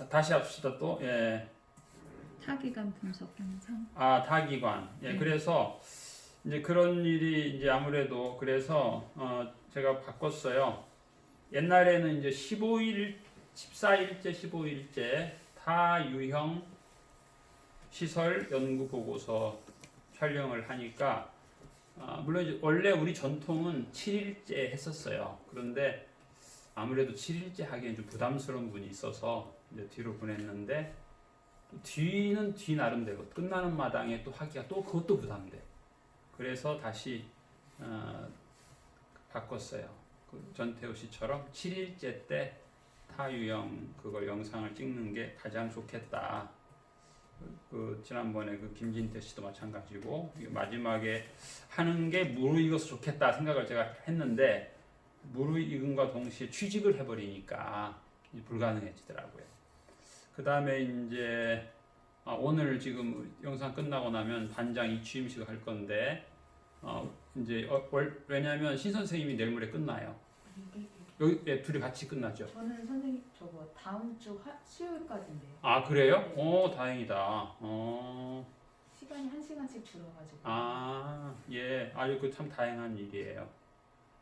다시 합시다 또. 예. 타기관 분석 영상. 아, 타기관. 예, 그래서 이제 그런 일이 이제 아무래도 그래서 제가 바꿨어요. 옛날에는 이제 15일, 14일째, 15일째 타유형 시설 연구 보고서 촬영을 하니까 물론 이제 원래 우리 전통은 7일째 했었어요. 그런데 아무래도 7일째 하기엔 좀 부담스러운 분이 있어서 이제 뒤로 보냈는데 또 뒤는 뒤 나름대로 끝나는 마당에 또 하기가 또 그것도 부담돼. 그래서 다시 바꿨어요. 그 전태우 씨처럼 7일째 때 타유형 그걸 영상을 찍는 게 가장 좋겠다. 그 지난번에 그 김진태 씨도 마찬가지고 마지막에 하는 게 무르익어서 좋겠다 생각을 제가 했는데 무르익음과 동시에 취직을 해버리니까 불가능해지더라고요. 그 다음에 이제 오늘 지금 영상 끝나고 나면 반장 이취임식을 할 건데 이제 왜냐하면 신 선생님이 내일 모레 끝나요. 여기 둘이 같이 끝나죠. 저는 선생님 저거 다음 주 수요일까지인데요. 아 그래요? 네. 오 다행이다. 시간이 1시간씩 줄어가지고. 아 예, 아주 그 참 다행한 일이에요.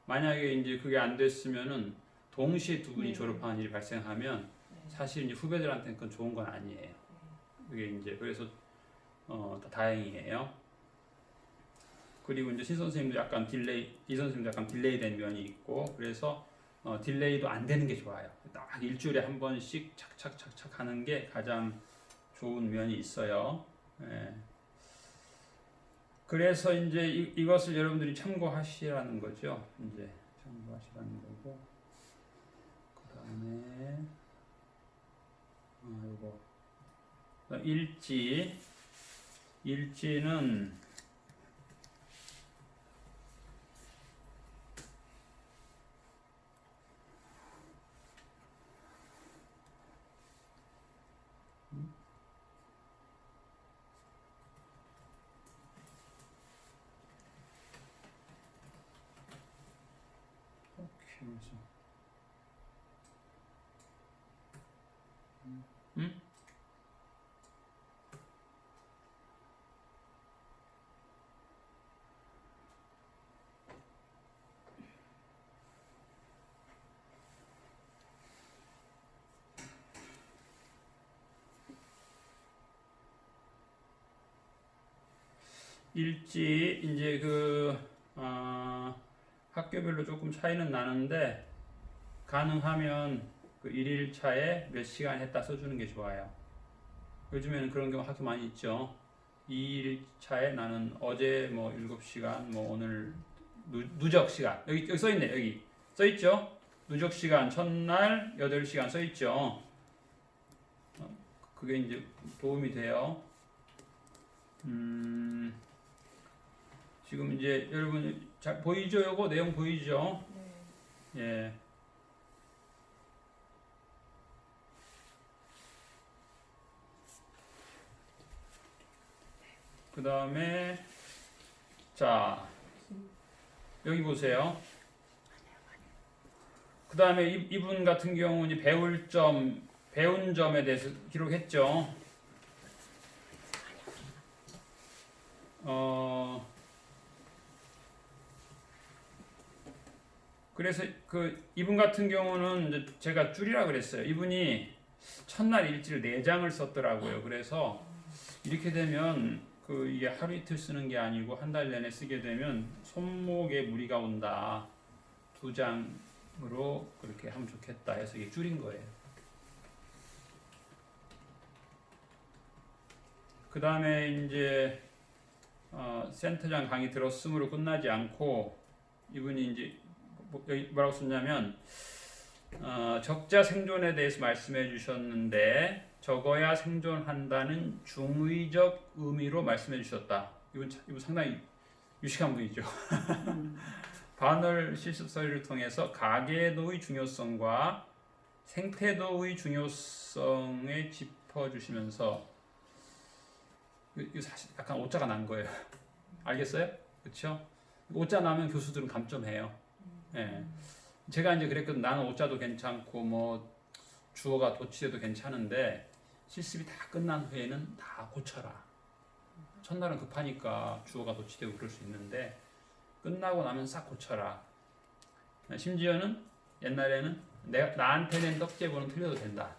만약에 이제 그게 안 됐으면은 동시에 두 분이 네. 졸업하는 일이 발생하면 네. 사실 이제 후배들한테는 그건 좋은 건 아니에요. 그게 이제 그래서 다행이에요. 그리고 이제 신 선생님도 약간 딜레이, 이 선생님도 약간 딜레이 된 면이 있고 그래서 딜레이도 안 되는 게 좋아요. 딱 일주일에 한 번씩 착착착착 하는 게 가장 좋은 면이 있어요. 예. 그래서 이제 이것을 여러분들이 참고하시라는 거죠. 이제 참고하시라는 거고. 그 다음에 요거 일지는 일지 이제 학교별로 조금 차이는 나는데 가능하면 그 1일차에 몇 시간 했다 써주는 게 좋아요. 요즘에는 그런 경우 학교 많이 있죠. 2일차에 나는 어제 뭐 7시간, 뭐 오늘 누적 시간 여기 써있네. 여기 써있죠. 누적 시간 첫날 8시간 써있죠. 그게 이제 도움이 돼요. 지금 이제 여러분 잘 보이죠? 요거 내용 보이죠? 네. 예. 그 다음에 자 여기 보세요. 그 다음에 이분 같은 경우는 배운 점에 대해서 기록했죠. 그래서 이분 같은 경우는 이제 제가 줄이라 그랬어요. 이분이 첫날 일지를 4장을 썼더라고요. 그래서 이렇게 되면 이게 하루 이틀 쓰는 게 아니고 한 달 내내 쓰게 되면 손목에 무리가 온다. 2장으로 그렇게 하면 좋겠다 해서 이게 줄인 거예요. 그 다음에 이제 센터장 강의 들었으므로 끝나지 않고 이분이 이제 여기 뭐라고 썼냐면 적자 생존에 대해서 말씀해 주셨는데 적어야 생존한다는 중의적 의미로 말씀해 주셨다. 이분 상당히 유식한 분이죠. 반월 실습서리를 통해서 가계도의 중요성과 생태도의 중요성에 짚어주시면서 이거 사실 약간 오자가 난 거예요. 알겠어요? 그렇죠? 오자 나면 교수들은 감점해요. 예. 제가 이제 그랬거든. 나는 오자도 괜찮고 뭐 주어가 도치돼도 괜찮은데 실습이 다 끝난 후에는 다 고쳐라. 첫날은 급하니까 주어가 도치되고 그럴 수 있는데 끝나고 나면 싹 고쳐라. 심지어는 옛날에는 나한테 낸 떡제보는 틀려도 된다.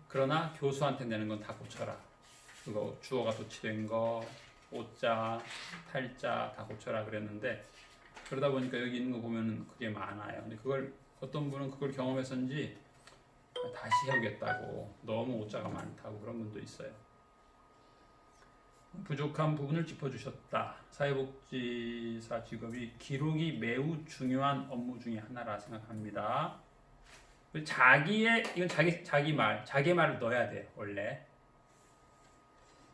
그러나 교수한테 내는 건 다 고쳐라. 그거 주어가 도치된 거, 오자, 탈자 다 고쳐라 그랬는데 그러다 보니까 여기 있는 거 보면은 그게 많아요. 근데 그걸 어떤 분은 그걸 경험해서인지 다시 해오겠다고 너무 오자가 많다고 그런 분도 있어요. 부족한 부분을 짚어주셨다. 사회복지사 직업이 기록이 매우 중요한 업무 중에 하나라 생각합니다. 이건 자기 말을 넣어야 돼요. 원래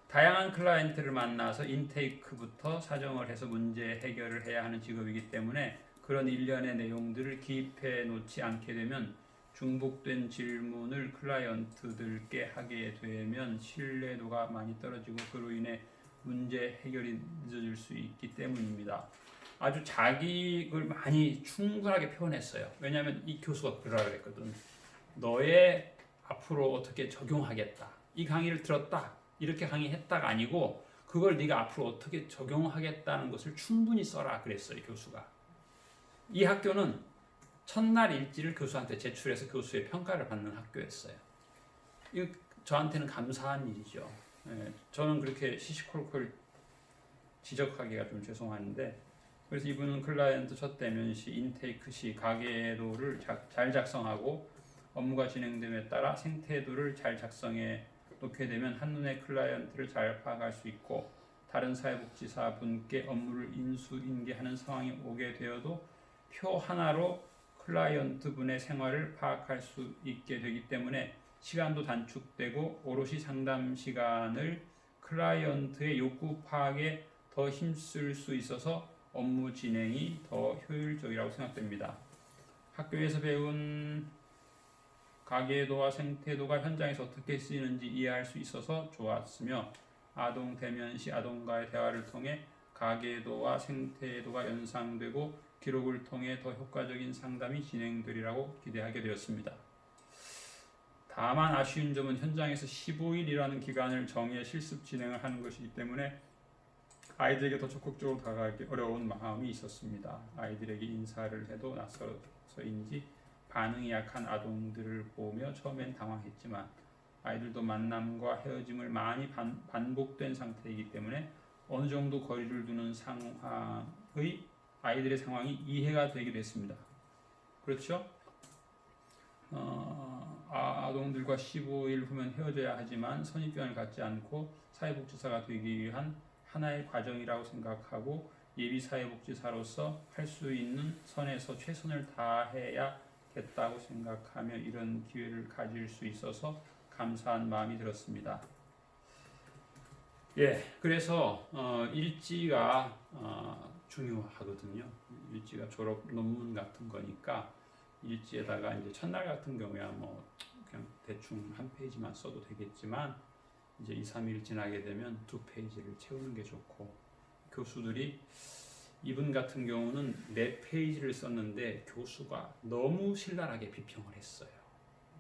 다양한 클라이언트를 만나서 인테이크부터 사정을 해서 문제 해결을 해야 하는 직업이기 때문에 그런 일련의 내용들을 기입해 놓지 않게 되면 중복된 질문을 클라이언트들께 하게 되면 신뢰도가 많이 떨어지고 그로 인해 문제 해결이 늦어질 수 있기 때문입니다. 아주 자기를 많이 충분하게 표현했어요. 왜냐하면 이 교수가 그러라 그랬거든. 너의 앞으로 어떻게 적용하겠다. 이 강의를 들었다. 이렇게 강의했다가 아니고 그걸 네가 앞으로 어떻게 적용하겠다는 것을 충분히 써라 그랬어요. 교수가. 이 학교는 첫날 일지를 교수한테 제출해서 교수의 평가를 받는 학교였어요. 이거 저한테는 감사한 일이죠. 저는 그렇게 시시콜콜 지적하기가 좀 죄송한데 그래서 이분은 클라이언트 첫 대면 시, 인테이크 시 가계도를 잘 작성하고 업무가 진행됨에 따라 생태도를 잘 작성해 놓게 되면 한눈에 클라이언트를 잘 파악할 수 있고 다른 사회복지사 분께 업무를 인수인계하는 상황이 오게 되어도 표 하나로 클라이언트 분의 생활을 파악할 수 있게 되기 때문에 시간도 단축되고 오롯이 상담 시간을 클라이언트의 욕구 파악에 더 힘쓸 수 있어서 업무 진행이 더 효율적이라고 생각됩니다. 학교에서 배운 가계도와 생태도가 현장에서 어떻게 쓰이는지 이해할 수 있어서 좋았으며 아동 대면 시 아동과의 대화를 통해 가계도와 생태도가 연상되고 기록을 통해 더 효과적인 상담이 진행되리라고 기대하게 되었습니다. 다만 아쉬운 점은 현장에서 15일이라는 기간을 정해 실습 진행을 하는 것이기 때문에 아이들에게 더 적극적으로 다가가기 어려운 마음이 있었습니다. 아이들에게 인사를 해도 낯서서인지 반응이 약한 아동들을 보며 처음엔 당황했지만 아이들도 만남과 헤어짐을 많이 반복된 상태이기 때문에 어느 정도 거리를 두는 상황의 아이들의 상황이 이해가 되기도 했습니다. 그렇죠? 아동들과 15일 후면 헤어져야 하지만 선입견을 갖지 않고 사회복지사가 되기 위한 하나의 과정이라고 생각하고 예비 사회복지사로서 할 수 있는 선에서 최선을 다해야겠다고 생각하며 이런 기회를 가질 수 있어서 감사한 마음이 들었습니다. 그래서 일지가 중요하거든요. 일지가 졸업 논문 같은 거니까 일지에다가 이제 첫날 같은 경우야 뭐 그냥 대충 한 페이지만 써도 되겠지만 이제 2, 3일 지나게 되면 2페이지를 채우는 게 좋고 교수들이 이분 같은 경우는 4페이지를 썼는데 교수가 너무 신랄하게 비평을 했어요.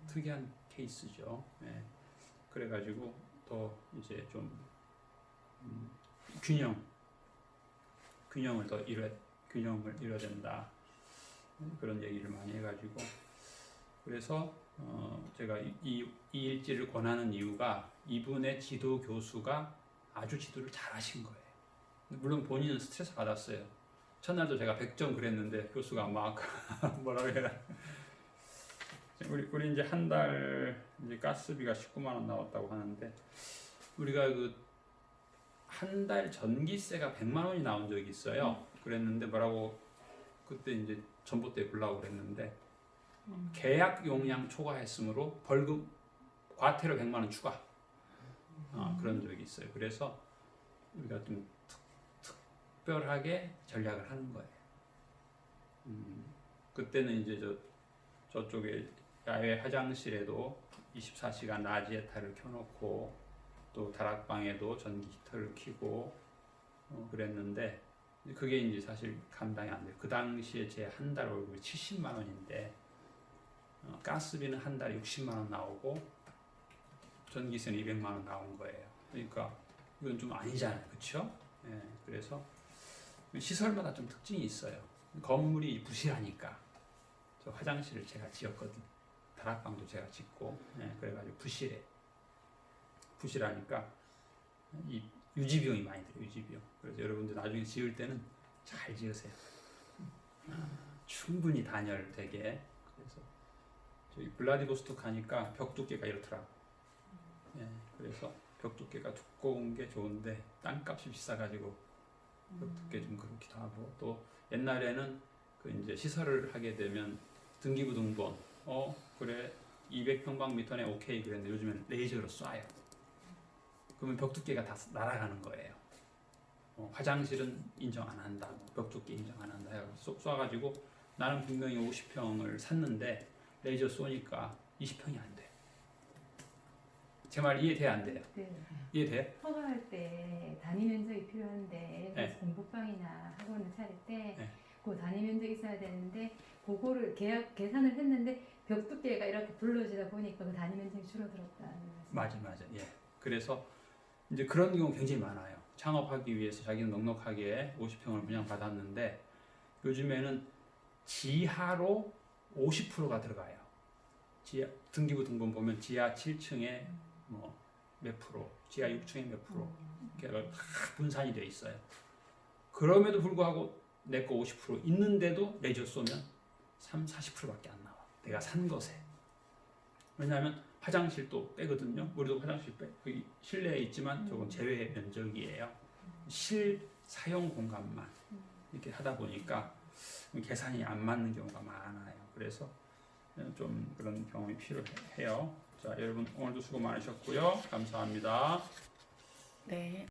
특이한 케이스죠. 그래가지고 더 이제 좀 균형을 이뤄야 된다. 그런 얘기를 많이 해가지고 그래서 제가 이 일지를 권하는 이유가 이분의 지도 교수가 아주 지도를 잘하신 거예요. 물론 본인은 스트레스 받았어요. 첫날도 제가 100점 그랬는데 교수가 막 뭐라고 해야 우리 이제 한 달 이제 가스비가 19만 원 나왔다고 하는데 우리가 그 한 달 전기세가 100만 원이 나온 적이 있어요. 그랬는데 뭐라고 그때 이제 전봇대 불라고 그랬는데 계약 용량 초과했으므로 벌금 과태료 100만 원 추가 그런 적이 있어요. 그래서 우리가 좀 특별하게 전략을 하는 거예요. 그때는 이제 저쪽에 야외 화장실에도 24시간 라지에타를 켜놓고 또 다락방에도 전기 히터를 켜고 그랬는데 그게 이제 사실 감당이 안 돼요. 그 당시에 제 한 달 월급이 70만 원인데 가스비는 한 달에 60만 원 나오고 전기세는 200만 원 나온 거예요. 그러니까 이건 좀 아니잖아요, 그렇죠? 예, 그래서 시설마다 좀 특징이 있어요. 건물이 부실하니까 저 화장실을 제가 지었거든. 다락방도 제가 짓고, 예, 그래가지고 부실하니까 이 유지 비용이 많이 들어요. 유지 비용. 그래서 여러분들 나중에 지을 때는 잘 지으세요. 충분히 단열되게. 그래서 저희 블라디보스토크 하니까 벽 두께가 이렇더라고. 예, 그래서 벽 두께가 두꺼운 게 좋은데 땅값이 비싸가지고 벽 두께 좀 그렇기도 하고, 또 옛날에는 그 이제 시설을 하게 되면 등기부 등본 그래 200평방미터네 오케이 그랬는데 요즘엔 레이저로 쏴요. 그러면 벽 두께가 다 날아가는 거예요. 화장실은 인정 안 한다, 벽 두께 인정 안 한다 해서 쏴가지고 나는 분명히 50평을 샀는데 레이저 쏘니까 20평이 안 돼. 제 말 이해돼 안 돼요? 네. 이해돼? 허가할 때 단위 면적이 필요한데 그래서 네. 공부방이나 학원을 차릴 때 네. 그 단위 면적이 있어야 되는데 그거를 계산을 했는데 벽 두께가 이렇게 불러지다 보니까 그 단위 면적이 줄어들었다는 말씀. 맞아. 예. 그래서 이제 그런 경우 굉장히 많아요. 창업하기 위해서 자기는 넉넉하게 50평을 분양받았는데 요즘에는 지하로 50%가 들어가요. 지하 등기부 등본 보면 지하 7층에 뭐 몇 프로, 지하 6층에 몇 프로 이렇게 다 분산이 돼 있어요. 그럼에도 불구하고 내 거 50% 있는데도 레이저 쏘면 40%밖에 안 나와. 내가 산 것에. 왜냐하면 화장실도 빼거든요. 우리도 화장실 빼. 여기 실내에 있지만 조금 제외 면적이에요. 실 사용 공간만 이렇게 하다 보니까 계산이 안 맞는 경우가 많아요. 그래서 좀 그런 경험이 필요해요. 자, 여러분 오늘도 수고 많으셨고요. 감사합니다. 네.